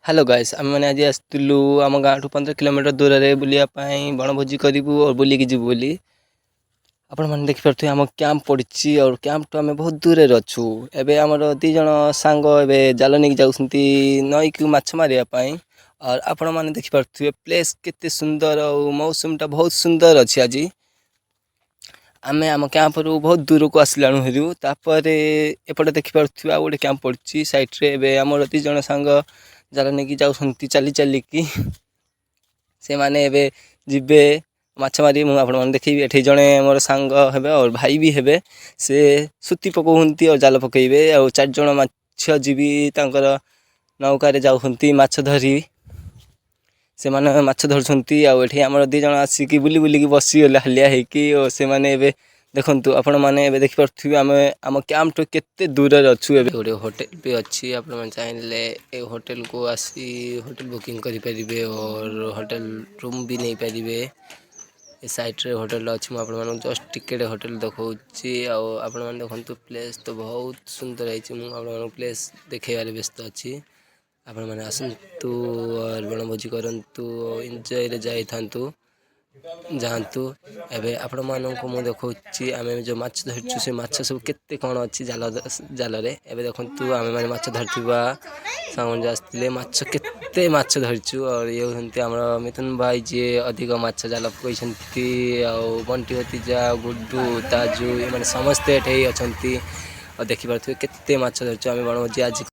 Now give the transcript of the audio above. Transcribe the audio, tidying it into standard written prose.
hello guys आम मैंने आज आसलु आम गाँव ठू 15 किलोमीटर दूर रे बुलिया बनभोजी करूँ और बुलिकी जीवु बोली आपण मैंने देखिपे आम कैंप पड़ी और कैंप टू आम बहुत दूर अच्छू एवं आमर दीज सांग ए जाल नहीं जाऊँगी नई को माछ मारे और आपण मैंने देखिपे प्लेस केते सुंदर और मौसम टा बहुत सुंदर अच्छी आज आम आम कैंप रू बहुत दूर को आसलाणु हेरू तापर एपटे देखिपे आ गोटे कैंप पड़ी सैड्रे आमर दीज सांग जाल नहीं जाऊँगी चली चलिकी से माने एबे जिबे माछ मारी मुझे देखी ये जड़े मोर सांग हे और भाई भी हेबे से सुती पकाउंती और जाल पकईबे और 4 जण माछ जीवी तांकर नौकार जाऊँगी माछ धरी से माने माछ धरछंती आ एठी हमर 2 जण आसिकी बुली बुली बसीगले हालिया हेकी और से माने एबे देखंतु आपण माने एबे देखि परथुबे आम कैंप टू केते दूर रे अछु एबे गोटे होटल भी अछि आपण मन चाहिले ए होटल को आसी होटल बुकिंग करि परिबे और होटल रूम भी नहीं परिबे ए साइट रे होटल अछि आपण मन जस्ट टिकेट होटल देखौछि आ आपण मन देखंतु प्लेस तो बहुत सुंदर है मु आपण मन प्लेस देखेबारे व्यस्त अछि आपण माने आसंतु और बनभोजी करंतु एंजॉय रे जाई थांतु जानतु एबे आपण मानक मु देखौछि आमे जो माछ धरछु से माछ सब केते कोन अछि जाल रे एबे देखंतु आमे माने माछ धरथिबा सामन जास्तिले माछ केते माछ धरछु और ये हंती हमरा मिथुन भाई जे अधिक माछ जाल पकइछंती आ बंटी भतीजा गुड्डू ताजू ये माने समस्त एठे अछंती और देखि परथु केते माछ धरछु आमे बनभोजी आज